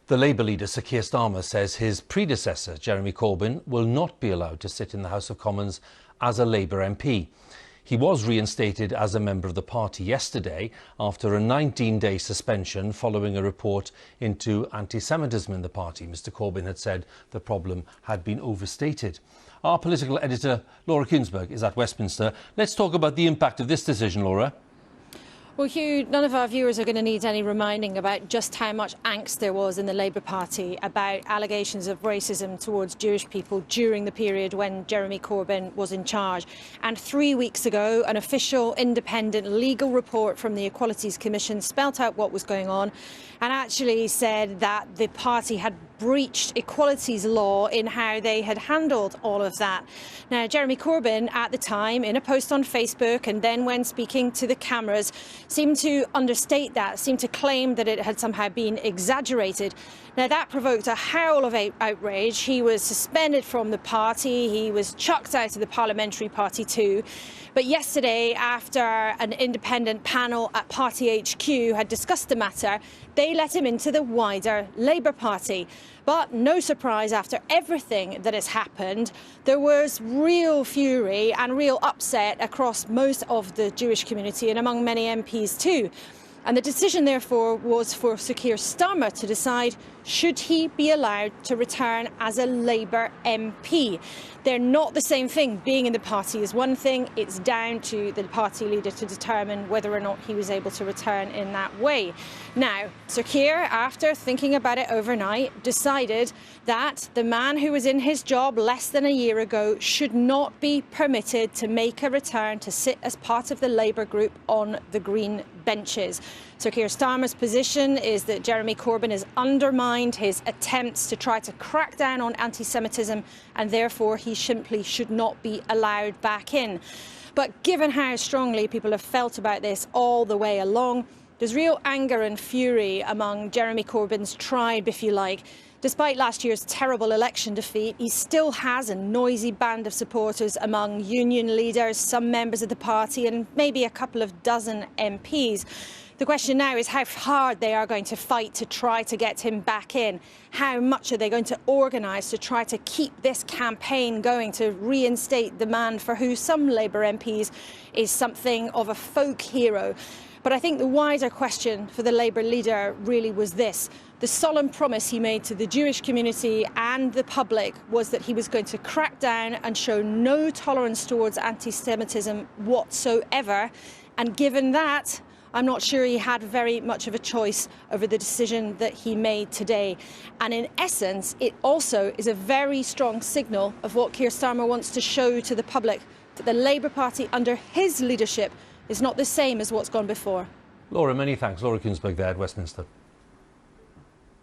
The Labour leader, Sir Keir Starmer, says his predecessor, Jeremy Corbyn, will not be allowed to sit in the House of Commons as a Labour MP. He was reinstated as a member of the party yesterday after a 19-day suspension following a report into antisemitism in the party. Mr Corbyn had said the problem had been overstated. Our political editor, Laura Kuenssberg, is at Westminster. Let's talk about the impact of this decision, Laura. Well, Hugh, none of our viewers are going to need any reminding about just how much angst there was in the Labour Party about allegations of racism towards Jewish people during the period when Jeremy Corbyn was in charge. And 3 weeks ago, an official independent legal report from the Equalities Commission spelt out what was going on and actually said that the party had breached equalities law in how they had handled all of that. Now, Jeremy Corbyn at the time, in a post on Facebook and then when speaking to the cameras, seemed to understate that, seemed to claim that it had somehow been exaggerated. Now, that provoked a howl of outrage. He was suspended from the party. He was chucked out of the parliamentary party too. But yesterday, after an independent panel at Party HQ had discussed the matter, they let him into the wider Labour Party. But no surprise, after everything that has happened, there was real fury and real upset across most of the Jewish community and among many MPs too. And the decision, therefore, was for Sir Keir Starmer to decide should he be allowed to return as a Labour MP. They're not the same thing. Being in the party is one thing. It's down to the party leader to determine whether or not he was able to return in that way. Now, Sir Keir, after thinking about it overnight, decided that the man who was in his job less than a year ago should not be permitted to make a return to sit as part of the Labour group on the green benches. Sir Keir Starmer's position is that Jeremy Corbyn has undermined his attempts to try to crack down on anti-Semitism and therefore he simply should not be allowed back in. But given how strongly people have felt about this all the way along, there's real anger and fury among Jeremy Corbyn's tribe, if you like. Despite last year's terrible election defeat, he still has a noisy band of supporters among union leaders, some members of the party and maybe a couple of dozen MPs. The question now is how hard they are going to fight to try to get him back in. How much are they going to organise to try to keep this campaign going to reinstate the man for who some Labour MPs is something of a folk hero. But I think the wider question for the Labour leader really was this. The solemn promise he made to the Jewish community and the public was that he was going to crack down and show no tolerance towards anti-Semitism whatsoever. And given that, I'm not sure he had very much of a choice over the decision that he made today. And in essence, it also is a very strong signal of what Keir Starmer wants to show to the public, that the Labour Party under his leadership is not the same as what's gone before. Laura, many thanks. Laura Kuenssberg there at Westminster.